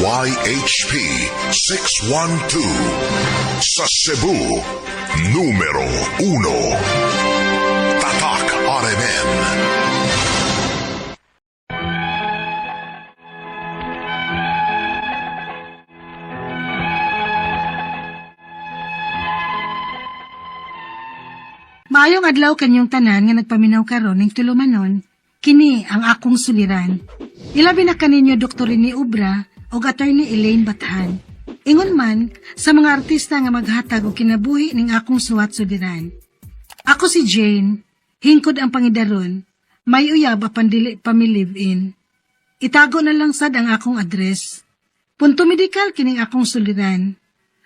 DZYHP 612 sa Cebu, numero 1. Tatak RMN. Maayong adlaw kanyong tanan nga nagpaminaw karon ning tulumanon, kini ang akong suliran. Ilabi na kaninyo Dr. ni Ubra o Attorney Elaine Bathan. Ingon man sa mga artista nga maghatag og kinabuhi ning akong suwat suliran. Ako si Jane, hingkod ang pangidaron, may uyab apan dili pa mi live-in. Itago na lang sad ang akong address. Punto medikal kining akong suliran.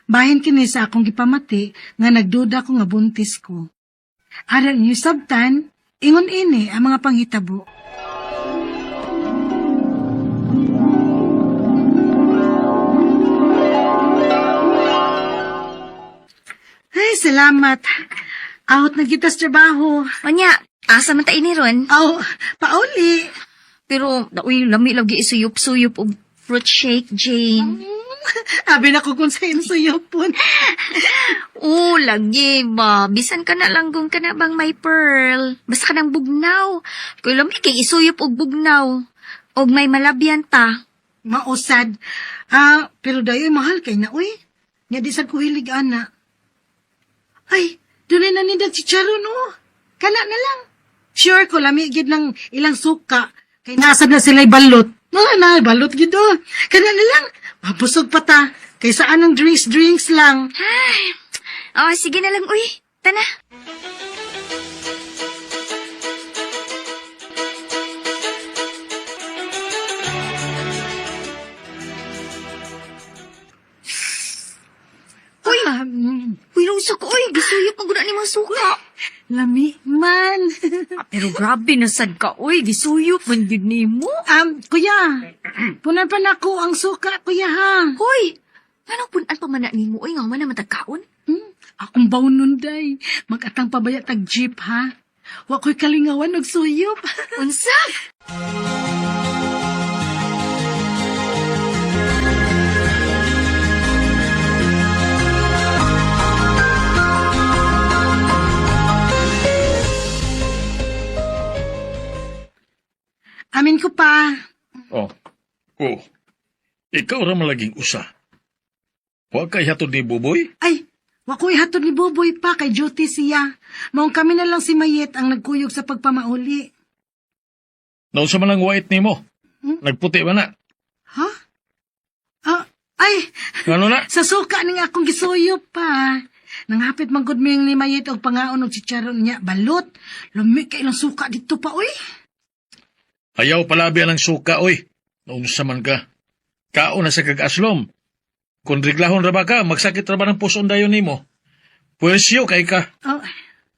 Bahin kini sa akong gipamati nga nagduda ko nga buntis ko. Aral niyo sabtan, ingon ini ang mga panghitabo. Ay, salamat. Out na kita sa trabaho. Anya, asa man ta ini ron? Aw, pauli. Pero, uy, lami lagi isuyop-suyop og fruit shake, Jane. Abi na ko kung sa insuyopon. Lagi ba? Bisan ka na langgong ka na bang may pearl? Basta ka ng bugnaw. Kung lami kay isuyop og bugnaw. Og may malabyan ta. Mausad. Pero dayo'y mahal kay na, uy. Nga di sad ko hilig, ana. Ay, doon na nindang chicharon, oh. Kana na lang. Sure ko, lamigid ng ilang suka. Kay nasad na sila'y balot. Balot gid, oh. Kana na lang. Mabusog pa ta. Kaysa anong drinks lang. Ay, sige na lang, uy. Tana. Uy, lusa ko, uy. Gisuyop ang guna ni mga suka. Lami man. Pero grabe na sad ka, uy. Gisuyop man yun ni mo. Kuya. Punan pa na ko ang suka, kuya, ha. Hoy! Anong punan pa man na ni mo? Uy, nga man naman tagkaon. Akong bawon day. Mag-atang pabaya tag jeep, ha. Wa ko'y kalingawan og suyop. Unsa? Amin ko pa. Oh. Ikaw ra malaging usa. Huwag kay hatod ni Buboy? Ay, wa ko'y hatod ni Boboy pa kay duty siya. Maong kami na lang si Mayet ang nagkuyog sa pagpamauli. Naon sa malang white ni mo? Nagputi ba na? Ha? Ay, Ano na? sa suka ning akong gisuyop pa. Nanghapit man gud ming ni Mayet og pangaon og chicharon niya balot. Lumi kay ilang suka dito pa, uy. Ayaw palabi ang suka, oy. Naon sa man ka. Kaon na sa kag-aslom. Kung riglahon ra ba ka, magsakit ra ba ng puson dayon ni mo? Pwesyo kay ka.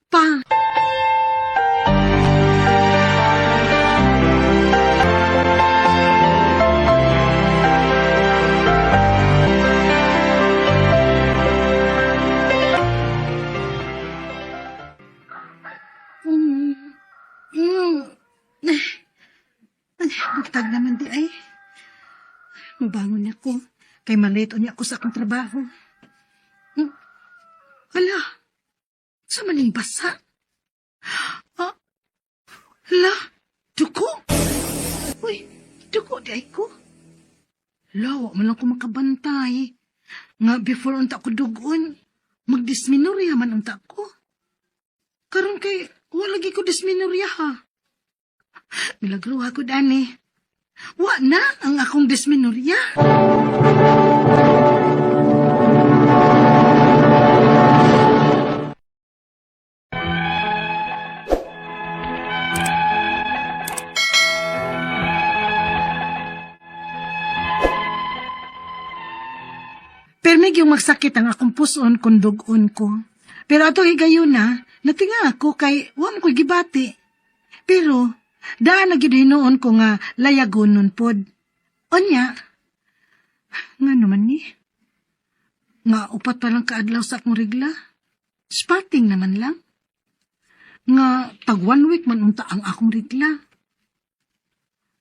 Pa. Bugtag naman di ay. Mabangon ako. Kay malito niya ako sa akong trabaho. Hala, sa maning basa. Hala, duko. Uy, duko di ay ko. Lawa man lang ko makabantay. Nga before unta ko dugon, magdisminorya man unta ko. Karon kay, wala lagi ko disminorya, ha. Milagruha ko, Dani. Wa na ang akong disminorya. Permig yung magsakit ang akong puson kung dugon ko. Pero ato higayon na, natinga ako kay wa mo ko'y gibati. Pero, daan na gid hinuon ko nga layagon nun pod. Onya, nga naman ni. Nga upat pa lang kaadlaw sa akong regla. Spotting naman lang. Nga tag 1 week man unta ang akong regla.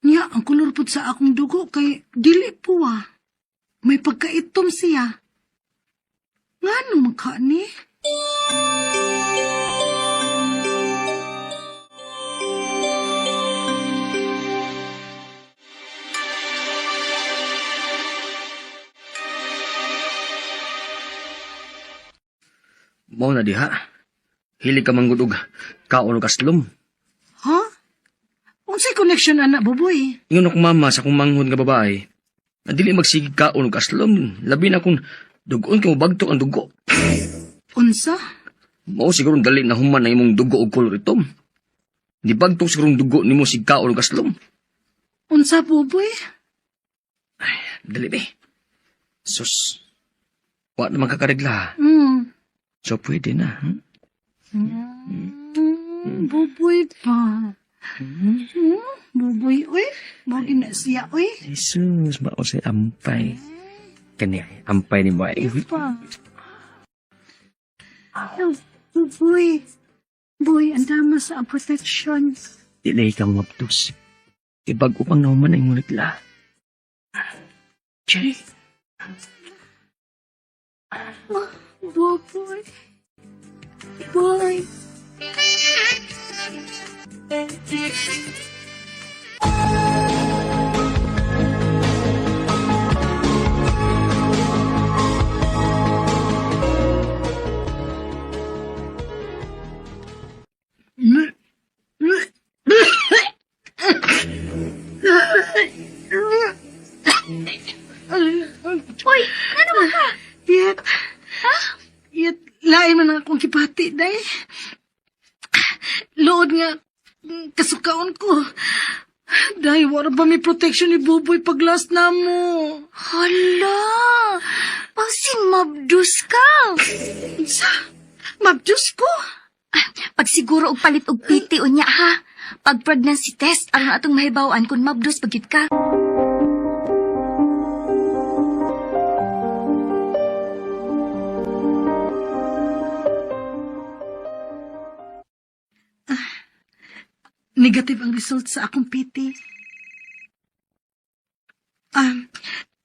Nya, ang kulor pod sa akong dugo kay dili po may pagkaitom siya. Ngano man ka ni? Mao na diha. Hilig ka manggudog. Kaon og aslom. Ha? Unsay connection anak buboy? Ingon ako mama sa kong manghod nga babae. Nadili magsigig kaon og aslom. Labi na kung dugon ka mo bagtok ang dugo. Unsa? Mao siguro dali na human ang imong dugo og kolor itom. Di bagtok siguro dugo nimo sig kaon og aslom. Unsa buboy? Dali be. Sus. Wa naman kakaregla. So pwede na. Buboy pa. Buboy, uy. Magi na siya, uy. Jesus, mao say ampay. Kani ampay ni mo ay. Pa. Buboy. Boy, ang dama sa protection. Dili kang maptus. Ibag upang naman ay ngunit la. Jay. Buboy. Boy. Uy, ano ba ka? Yet. Yet, lain man ang akong kipati, day. Lood nga, kasukaon ko. Day, wala ba may protection ni Buboy pag last na mo? Hala! Mabdus ka! Sa, mabdus ko. Pag siguro og palit og piti o niya ha. Pag pregnancy test, aron atong mahibawaan kung mabdus pagit ka. Negative ang result sa akong PT.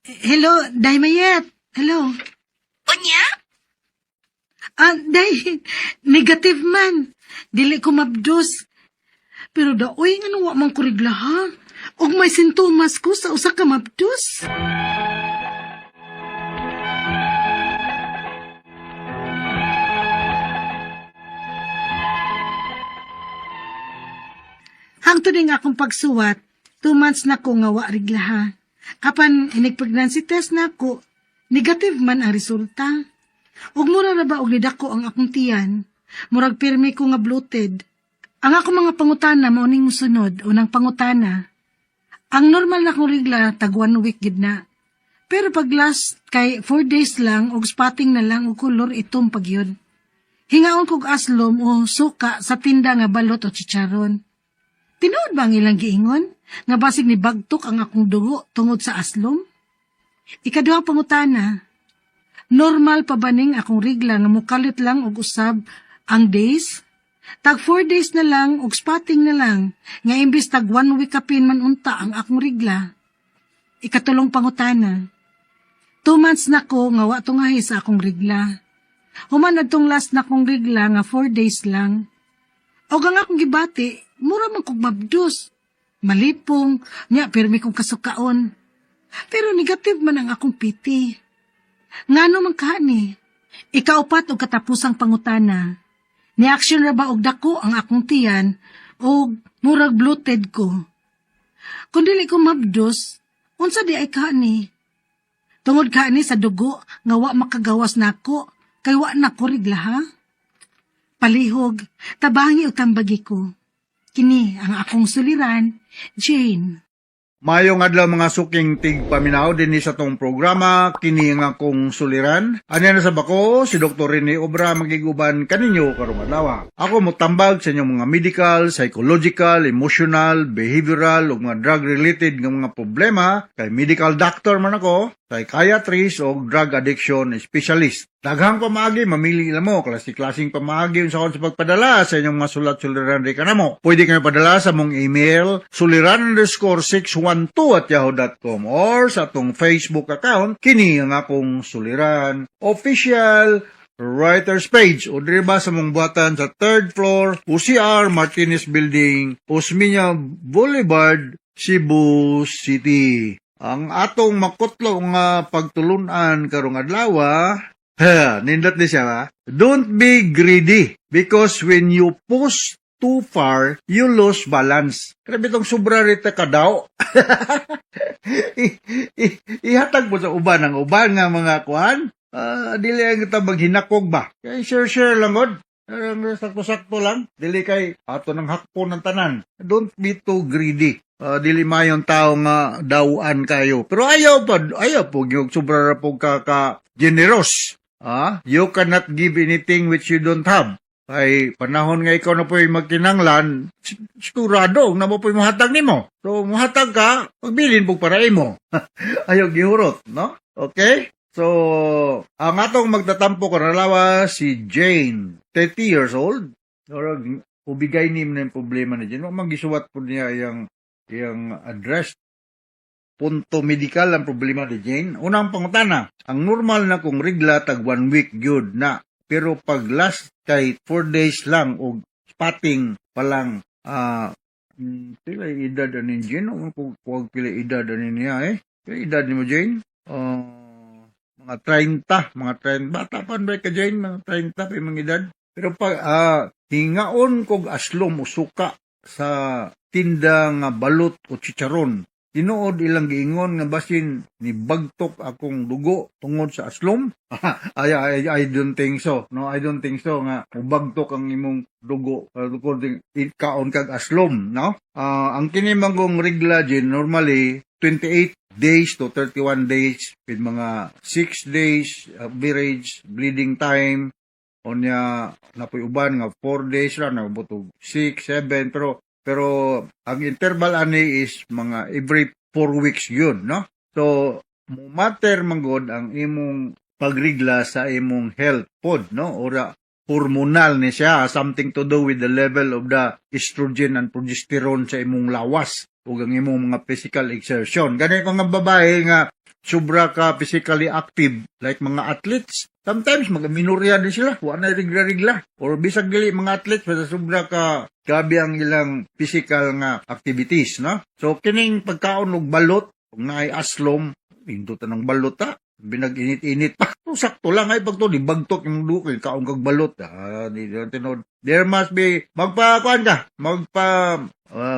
Hello, Day Mayet. Hello. Unya? Day, negative man. Dili ko mabdos. Pero daoy nga wa man ko reglaha. Og may sintomas ko sa usa ka mabdos. Hangtod din akong pagsuwat, 2 months na ko nga wa reglaha. Kapan inig-pregnancy test na ko, negative man ang resulta. Ug mura na ba og nidako ang akong tiyan, murag pirmi ko nga bloated. Ang akong mga pangutana mao ning mosunod, unang pangutana. Ang normal na kong regla tag 1 week gid na. Pero pag last kay 4 days lang og spotting na lang og kolor itom pagyud. Hingaon kog aslom o suka sa tinda nga balot o chicharon. Tinuod ba ang ilang giingon? Nga basig ni bagtok ang akong dugo tungod sa aslom? Ikaduhang pangutana, normal pa ba ning akong regla nga mukalit lang og usab ang days? Tag 4 days na lang og spotting na lang, nga imbis tag 1 week kapin man unta ang akong regla. Ikatulong pangutana, 2 months na ko nga wa tungahi sa akong regla. Human adtong last na akong regla nga 4 days lang. Og ang akong gibati, mura man kong mabdus. Malipong, nya pirmi kong kasukaon. Pero negative man ang akong piti. Ngano man kani? Ikaupat og katapusang pangutana. Ni-action ra ba og dako ang akong tiyan o murag bloated ko? Kung dili ko mabdus, unsa di ay kani? Tungod kani sa dugo nga wa makagawas nako kay wa na ko reglaha. Palihog, tabangi o tambagi ko. Kini ang akong suliran, Jane. Mayong adlaw mga suking tigpaminaw dinhi sa tong programa kini nga akong suliran. Anya na sa bako si Dr. Rene Obra magiguban kaninyo karong adlaw. Ako motambag sa inyong mga medical, psychological, emotional, behavioral ug mga drug related nga mga problema kay medical doctor man ako, psychiatrist o drug addiction specialist. Daghang pamaagi, mamili lang mo. Klaseng pamaagi sa pagpadala sa inyong mga sulat-suliran di ka na mo. Pwede kayo padala sa mong email, suliran_612@yahoo.com or sa atong Facebook account, kini ang akong suliran official writer's page o ba sa mong buhatan sa 3rd floor, UCR Martinez Building, Osmeña Boulevard, Cebu City. Ang atong makutlo nga pagtulunan karong adlaw, nindot ni siya ba? Don't be greedy because when you push too far, you lose balance. Grabe itong sobra rita ka daw. Ihatag mo sa uban ang uban nga mga kuhan. Dili ang kita maghinakog ba? Kaya share lang god. Sakto-sakto lang. Dili kay ato ng hakpo ng tanan. Don't be too greedy. Dili mayong tao nga dawaan kayo. Pero ayaw po yung sobra po ka generous. You cannot give anything which you don't have. Ay, panahon nga ikaw na po'y magkinanglan, sigurado na mo po'y mahatag nimo. So, mahatag ka, pagbilin po para imo. Ayaw gihurot, no? Okay? So, ang atong magtatampo karalawa si Jane, 30 years old. Or, ubigay ni mo na yung problema ni Jane. Magisuwat po niya yung address. Punto medical ang problema ni Jane. Unang pangutana, ang normal na kung regla tag 1 week good na. Pero pag last kay 4 days lang o spotting pa lang, pila edad ani Jane? Huwag pila edad ani niya Pila edad ni mo Jane? Mga 30, bata pa ba ka Jane? Mga 30 pa mga edad. Pero pag hingaon kog aslom o suka sa tinda nga balot o chicharon, tinuod ilang giingon nga basin ni bagtok akong dugo tungod sa aslom. I don't think so. No, I don't think so nga bagtok ang imong dugo tungod kaon kag aslom, no? Ang kini manggong regla din normally 28 days to 31 days with mga 6 days average bleeding time. Onya napoy uban nga 4 days ra na butog 6, 7 pero ang interval ani is mga every 4 weeks yun, no? So, matter manggod ang imong pagrigla sa imong health pod, no? Ora hormonal ni siya, something to do with the level of the estrogen and progesterone sa imong lawas o ang imong mga physical exertion. Ganit mga babae nga sobra ka physically active, like mga athletes, sometimes mga-minorya din sila, wala na rigla-rigla. Or bisag dili mga athletes, basta sobra ka gabi ang ilang physical nga activities, no? So, kining pagkaon og balot, kung naay aslom, pindutan ng balot, binag-init-init pa. Sakto lang ay pagto, di bagtok yung dukoy, kaon kag balot. There must be,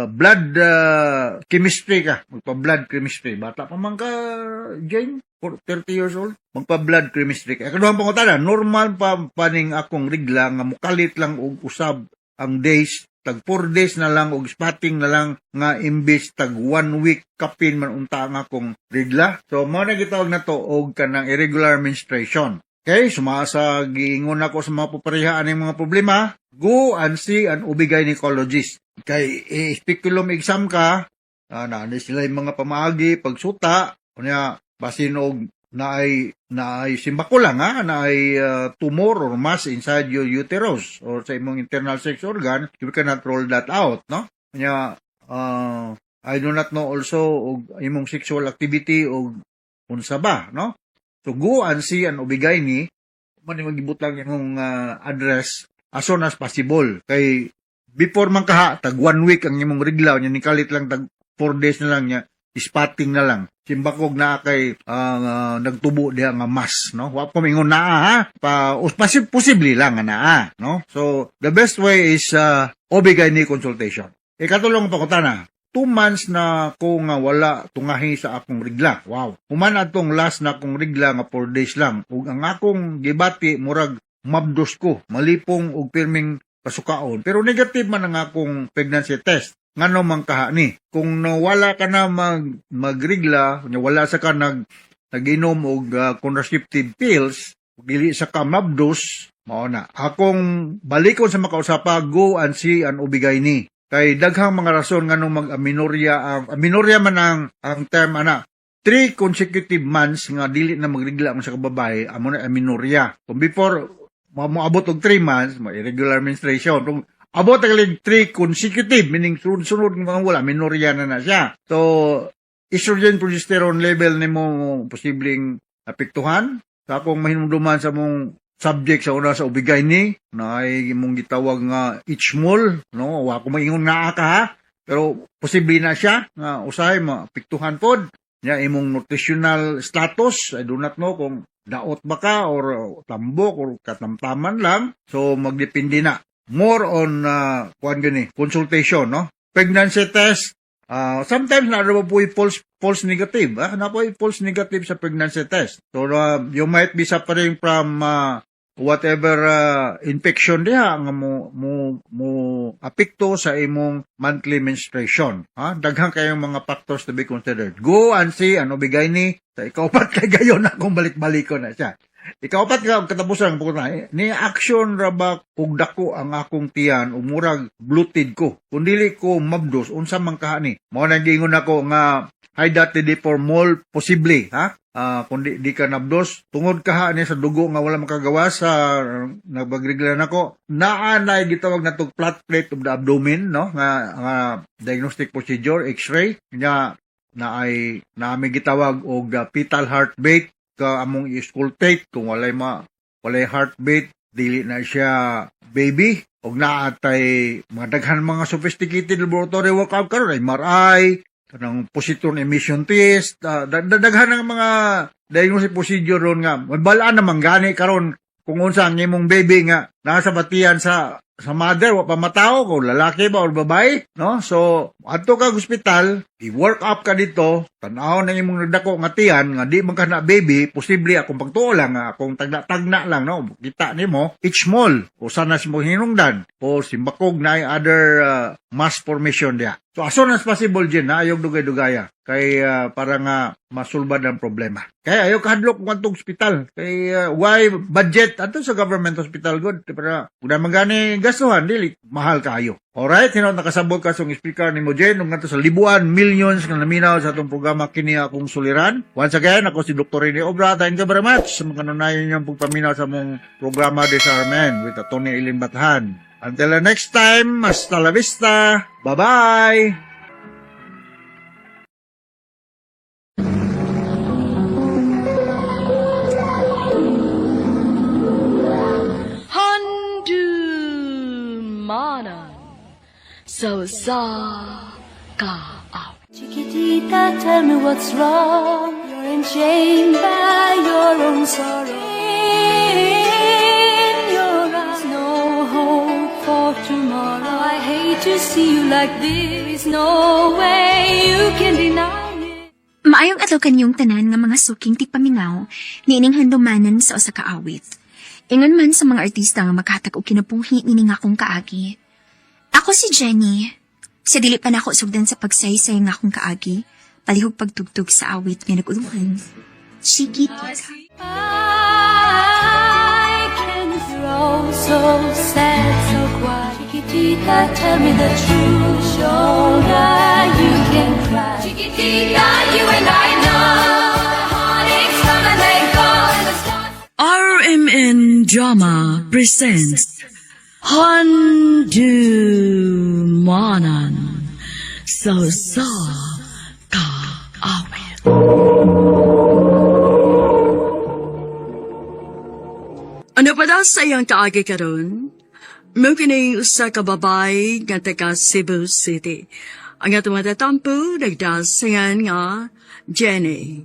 blood chemistry ka. Magpa-blood chemistry. Bata pa man ka, Jane, 30 years old. Magpa-blood chemistry ka. Kaduhang pangutana, normal pa paning akong rigla nga mukalit lang og usab ang days. Tag 4 days na lang og spotting na lang nga imbis tag 1 week kapin man unta nga akong regla. So, mo na gitawag na to og kanang irregular menstruation. Okay, sumasa giingon ako sa mga paparihaan ng mga problema, go and see an OB-gynecologist. Kay speculum exam ka, naanay sila yung mga pamaagi, pagsuta, kunya basin og naay simba ko lang naay tumor or mass inside your uterus or sa imong internal sex organ, you cannot rule that out, no? Kunya I do not know also og imong sexual activity og unsa ba, no? So, go and see an OB-GYN, magibut lang yung address as soon as possible. Kay, before man kaha, tag 1 week ang imong reglaw, niya nikalit lang, tag 4 days na lang niya, spotting na lang. Simbakog na kay nagtubo diha nga mas, no? Wa ko mingon na posible lang na, no? So, the best way is OB-GYN consultation. Ikatulong pangutana, 2 months na ko nga wala tungahi sa akong regla. Wow. Human atong last na akong regla nga 4 days lang. Ug ang akong gibati murag mabdos ko, malipong ug pirming pasukaon. Pero negative man ang akong pregnancy test. Ngano man kaha ni? Kung nawala ka na magregla, wala sa ka nag-inom og contraceptive pills, dili sa ka mabdos, mao na. Akong balikon sa makausapa, go and see an OB-GYN. Kay daghang mga rason nganong mag-aminorya man ang term 3 consecutive months nga dili na magrigla mo sa kababae, amo na amenorrhea. Kung before moabot og 3 months, irregular menstruation. Kung abot ang 3 consecutive, meaning sunod-sunod ng mga wala, amenorrhea na siya. So, estrogen progesterone level nimo posibleng apektuhan. Sa akong mahinumduman sa mong subject sa una sa ubigay ni, na ay mong gitawag nga itchmol, no? Wa ko maingon nga ka ha, pero posible na siya nga usahay maapektuhan pod niya imong nutritional status. I do not know kung daot ba ka or tambok or katamtaman lang. So magdepende na. More on consultation, no? Pregnancy test. Sometimes na po false negative. Na po false negative sa pregnancy test. So you might be suffering from whatever infection diha nga mo apekto sa imong monthly menstruation. Daghang kayong mga factors to be considered. Go and see ano bigay ni sa ikaupat kay gayon akong balik-baliko na siya. Ikaupat ka katapusan po na ni action ra ba kung dako ang akong tiyan umurag bloated ko. Kung dili ko mabdos unsa man kaha ni. Mao na gingon ako nga high density for mole posible, kung di ka nabdos, tungod ka ni sa dugo nga wala makagawa sa nagbagregla nako. Naanay gitawag na tog flat plate of the abdomen, no? Nga diagnostic procedure, X-ray. Nya naay naami gitawag og fetal heartbeat ka among i-auscultate kung walay heartbeat, dili na siya baby. Og naatay mga daghan mga sophisticated laboratory workup karon, MRI, kanang positron emission test, daghan ng mga diagnostic procedure ron nga mabalaan naman gani karon kung unsa ang imong baby nga nasa batian sa mother, wa pa matao kung lalaki ba or babae, no? So adto ka hospital, i-work up ka dito, tan-aw na imong nagdako nga tiyan nga di man ka na baby, posible akong pagtuo lang nga akong tagna lang, no? Kita nimo each small o sana mo hinungdan o simbakog na other mass formation dia. So as soon as possible dyan, ayog dugay-dugaya kay para nga masulbad ang problema. Kaya ayaw kahadlok kung atong hospital. Kay why budget ato sa government hospital good para kung naman gani gastuhan dili mahal kayo. Alright, hinaw nakasabot ka sa speaker ni mo Jen nung nga to sa libuan, millions nga naminaw sa atong programa kini akong suliran. Once again, ako si Dr. Rene Obra. Thank you very much sa mga kanunayan niyong pagpaminaw sa mong programa Disarmen with Atty. Eileen Bathan. Until the next time, hasta la vista. Bye-bye! Mana so sa ka out. Chiquitita, tell me what's wrong. You're enchained by your own sorrow. In your eyes, no hope for tomorrow. I hate to see you like this. No way you can deny it. Maayong adlaw kanyong tanan nga mga suking tigpamingaw, niining handumanan sa usa ka awit. Ingon man sa mga artista nga maghatag og kinabuhi nining akong kaagi. Ako si Jenny. Sa dili pa nako sugdan sa pagsaysay nga akong kaagi, palihog pagtugtog sa awit nga nag-uluhan. Chiquitita. I can throw so sad, so quiet. Chiquitita, tell me the truth. Show that you can cry. Chiquitita, you and I know the heartaches come and they go. And the stars RMN Drama presents Handumanan so sa ka awit. Ano pa daw sa iyang kaagi karon? Mungkin ay usa ka babay nga taga Cebu City. Ang atong matatampo nagdasayan nga Jenny.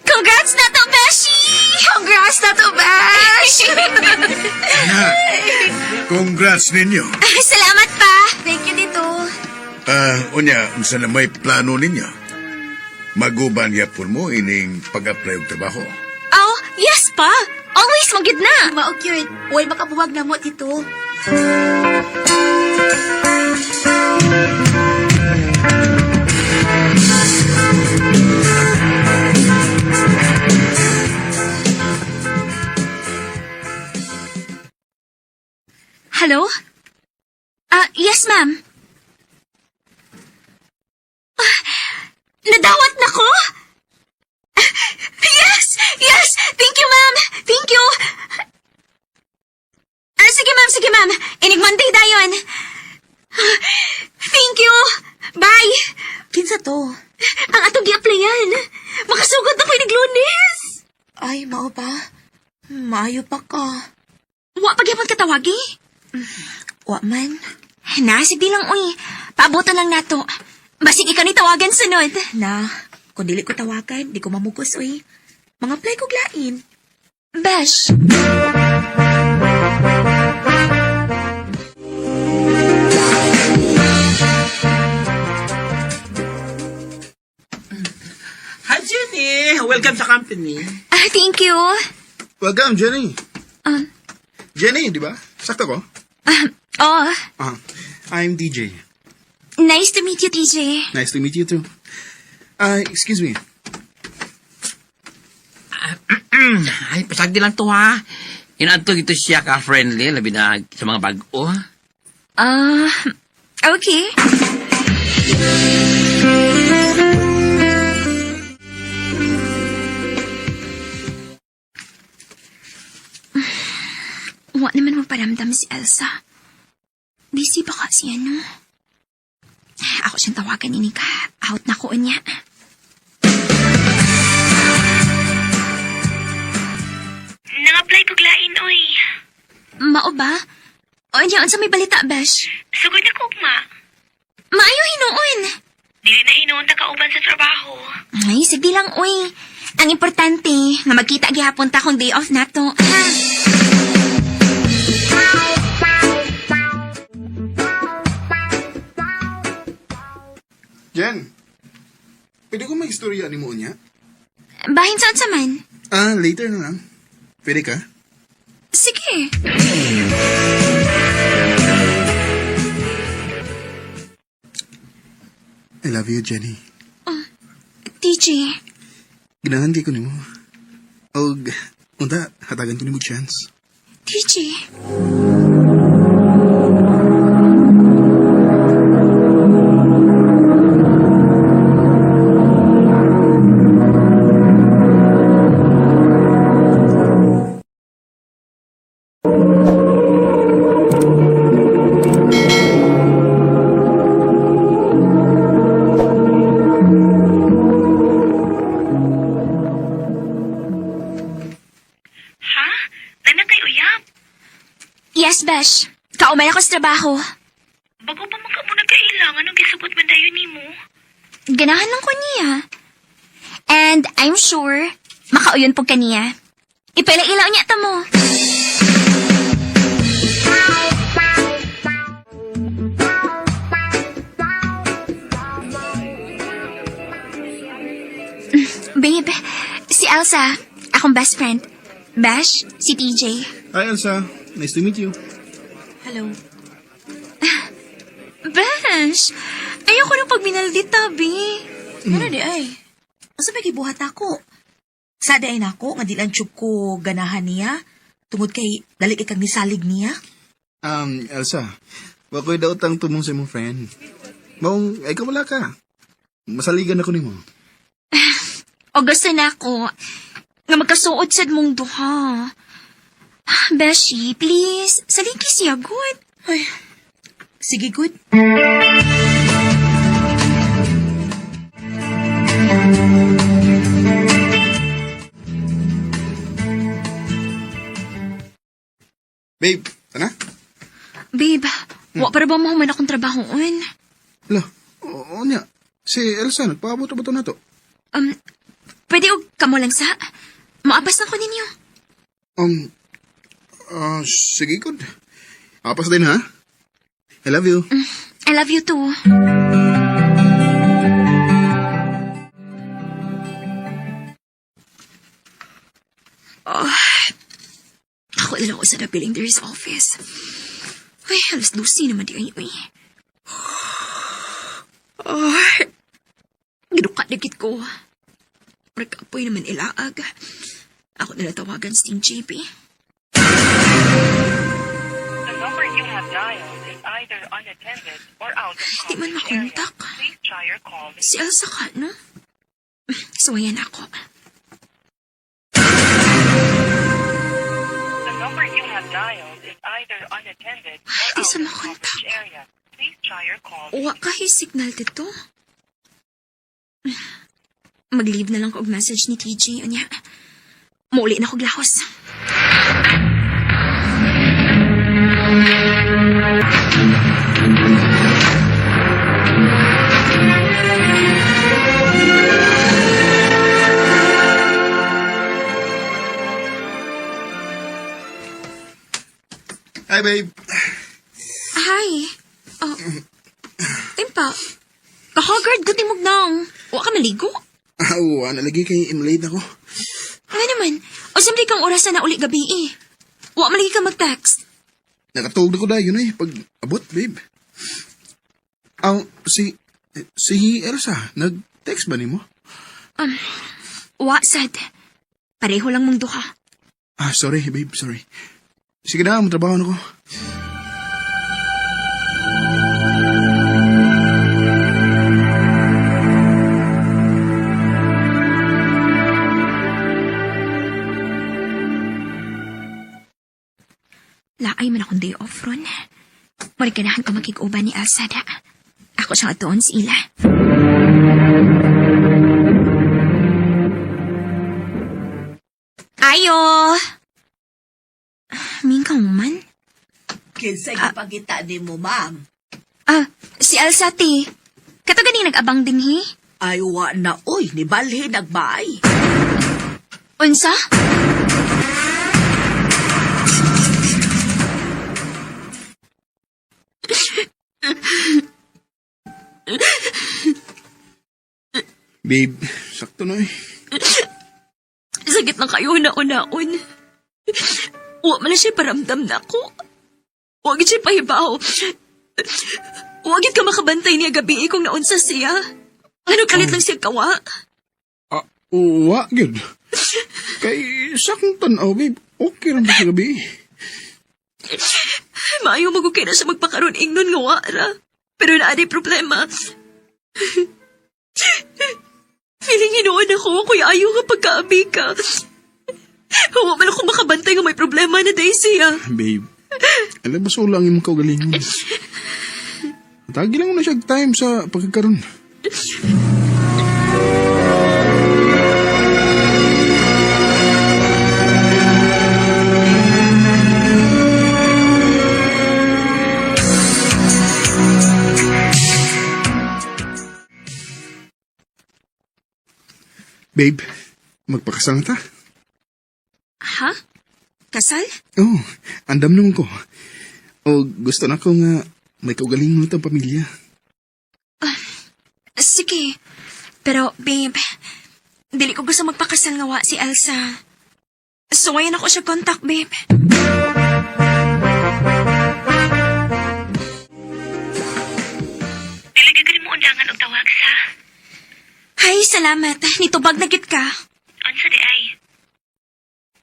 Congrats na to, Beshi! Congrats na to, Besh! Congrats ninyo. Salamat pa! Thank you dito. Unya, unsa na may plano ninyo? Maguban yapon mo ining pag-apply og trabaho. Oh, yes pa! Always magid na! Maog yun. Uy, makabuwag na mo dito. Hello? Yes, ma'am. Nadawat na ko? Yes! Yes! Thank you, ma'am! Thank you! Sige, ma'am. Inig Monday dayon. Thank you! Bye! Kinsa to? Ang atong gi-applyan. Makasugod na ko inig Lunes. Ay, mao ba? Maayo pa ka. Wa pagyapon ka tawagi? Wa man. Sige lang, uy. Paabutan lang nato. Basig ikaw ni tawagan sunod. Na, kung dili ko tawagan, di ko mamugos, uy. Mga play ko glain. Besh. Hi, Jenny! Welcome sa company. Thank you. Welcome, Jenny. Um, Jenny, di ba? Sakto ko? Oh, I'm DJ. nice to meet you, TJ. Nice to meet you too. Excuse me. Ay, pasagdi lang to ha. Inaadto gito siya ka-friendly, labi na sa mga bago. Okay. Wa naman mo paramdam si Elsa. Busy ba kasi ano? Ako siyang tawagan ini ka. Out na ko niya. Nang-apply ko glain, oy. Mao ba? O niya, sa may balita, Besh? Sugod ako, ugma. Maayo hinuon. Dili na hinuon ta kauban sa trabaho. Ay, sige lang, uy. Ang importante, nga magkita gihapon ta kung day off na to. Ha? Jen, pwede ko may istorya ni mo niya? Bahin saan sa man? Later na lang. Pwede ka? Sige. I love you, Jenny. TJ, Ganahan kay ko ni mo. O, unta, hatagan ko ni mo chance. TJ. Ha? Nanang kay uyab. Yes, Besh. Kaumay ako sa trabaho. Bago pa man ka mo nagkailang, anong gisabot man dayon nimo? Ganahan lang ko niya. And I'm sure, makauyon po kaniya. Ipila-ilaw niya ta mo. Babe, si Elsa, akong best friend. Besh, si TJ. Hi, Elsa. Nice to meet you. Hello. Besh, ayoko nang pagminaldi tabi. Ano di ay? Asa ba gibuhat ako? Sada ay nako, nga di lang tiyog ko ganahan niya. Tungod kay dalik ikang nisalig niya. Elsa. Wakoy daw tang tumong sa mong friend. Maong, ay ka wala ka. Masaligan ako ni mo. O gusto na ako nga magkasuot sa mong duha. Beshi, please, saligi siya, good. Ay, sige, good. Babe, tana? Babe, wa para ba mahuman akong trabahoon? Hala, oo niya. Si Elsa, nagpaabot ba ito na to? Pwede og kamo lang sa? Maabas na ko ninyo. Sige, good. Apas din, ha? I love you. I love you too. ako sa dapiling there's office. Ay, alas 12 naman di ay. Ay, ginuka dikit ko. Nagkaapoy naman ilaag. Ako nila tawagan si Team JP. The number you have dialed is either unattended or out of Di man coverage area. makontak. Please try your call. Si Elsa ka, no? So, ayan ako. The number you have dialed is either unattended or Di out sa of makontak. coverage area. Please try your call. Wa kahit signal dito. Mag-leave na lang ko og message ni TJ. Anya, mauli na ko glahos. Hi, babe. Hi. Oh, Timpa. Kahagard ko timog nang. Wa ka maligo? Oo, nalagi kay Emilade ako. Nga naman. O samdi kang orasan na uli gabi eh. Wa malagi ka mag-text. Nakatulog ko dayon eh, pag abot, babe. Si Elsa, nag-text ba ni mo? Wa, sad. Pareho lang mong duha. Sorry, babe, sorry. Sige na, matrabaho na ko. Laay man akong day off ron. Marikanahan ko makikuban ni Alsada. Ako siyang atoon si Ila. Ayo! Mingkaw man? Kinsay ipagita ni mo, ma'am. Si Alsati. Kato ganing nag-abang din hi? Ay, wa na, oy, ni Balhi nagbay. Unsa? Babe, sakto na eh. Sakit na kayo na-unaon. Wa man siya paramdam na ako. Wagit siya pahibaw. Wagit ka makabantay niya gabi kung naunsa siya. Ano kalit lang siya kawa? Wa, good. Kay sakong tanaw, babe. Okay lang ba sa gabi? Maayo magukay na siya magpakaroon ingnon nga wara. Pero naanay problema. Feeling hinoon ako, kuya ayaw nga pagkaabi ka. Huwag man ako makabantay nga may problema na Daisy, Babe, alam ba so lang yung kaugalingon? Tagi lang mo na siya time sa pagkakaroon. Babe, magpakasal na ta? Ha? Kasal? Oo, andam naman ko. O gusto na ko nga may kaugalingon itong pamilya. Sige. Pero, babe, dili ko gusto magpakasal nga wa si Elsa. So, ngayon ako siya contact, babe. Dilagay ka mo undangan og tawag sa. Ay, salamat. Nitubag na gid ka. Unsa di ay?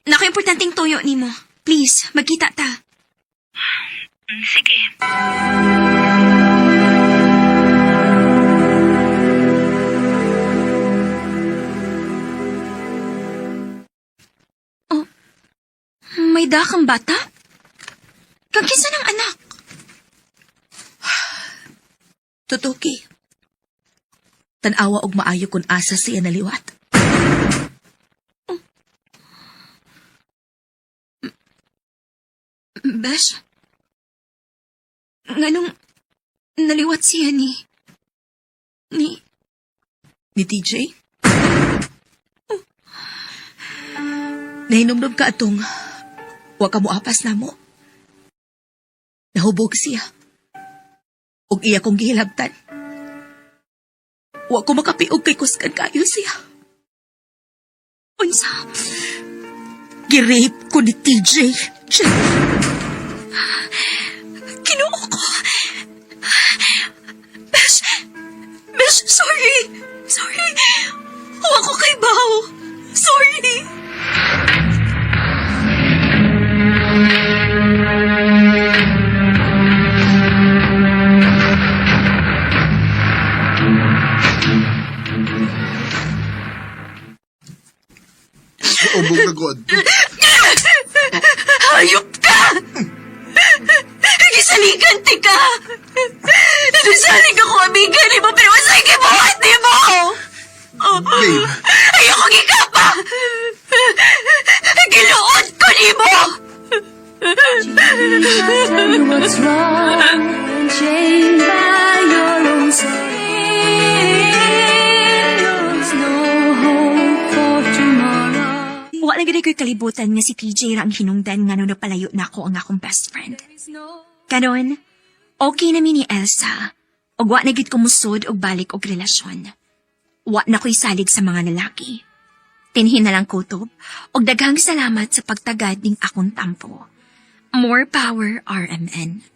Nako, importanteng tuyo nimo. Please, magkita ta. Sige. Oh, may dakang bata? Kagkisa ng anak. Tutuki. Tanawa og maayo kung asa siya naliwat. Besh? Nganong naliwat siya ni TJ? Nahinomdom ka atong wa ka mo apas na mo. Nahubog siya. Og iya kong gihilabtan. Wa ko makapiog kay kuskan kayo siya. Unsa? Girape ko ni TJ. Kinuo ko. Bes, sorry. Sorry. Huwag ko kay Bao. Sorry. Ubog na ko. Hayop ka! Nagisaligan ka! Nagisalig ako, amiga ni mo, pero masay kibuhat ni mo! Babe. Ayoko gikapa! Giluod ko ni mo! Tell me what's wrong, chained by your own sorry. There's no hope for tomorrow. Wala na ko'y kalibutan nga si TJ ra ang hinungdan nga nung napalayo na ako ang akong best friend. Karon, okay na mi ni Elsa, og wa na gid ko musod og balik og relasyon. Wa na ko'y salig sa mga lalaki. Tinhin na lang kutob, og daghang salamat sa pagtagad ning akong tampo. More power, RMN.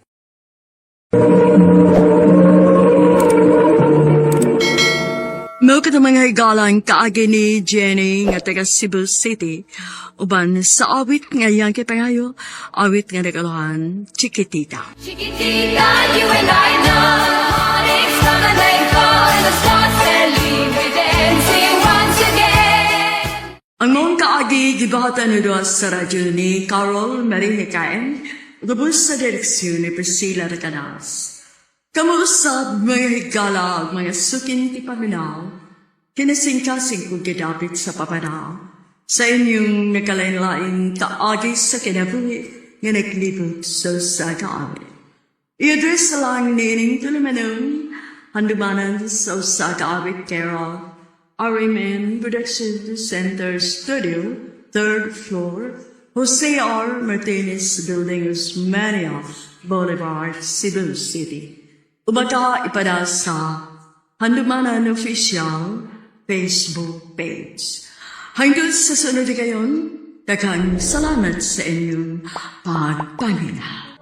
Mao ka mga higalang kaagi ni Jenny nga taga Cebu City. Uban sa awit nga yang kipangayo, awit nga nagalahan, Chiquitita. Chiquitita, you and I know. It's gonna let go and the stars and leave. We're dancing once again. Ang mong kaagi gibahatan na doon sa radyo ni Carol Marihikain, gabos sa direksyon ni Priscilla Recanas. Kamuusap mga higala mga sukin ti paminaw, kinasingkasing kong kidapit sa papanaw, sa inyong nakalain-lain kaagi sa kinabuhi nga naglibot sa kaawit. I-address lang nining tulumanong, handumanan sa kaawit Carol, RMN Production Center Studio, 3rd floor, Jose R. Martinez Building, Osmania Boulevard, Cebu City. Umaka ipada sa Handumanan Official Facebook page. Hanggang sa sunod kayon, daghang salamat sa inyong pagpangina.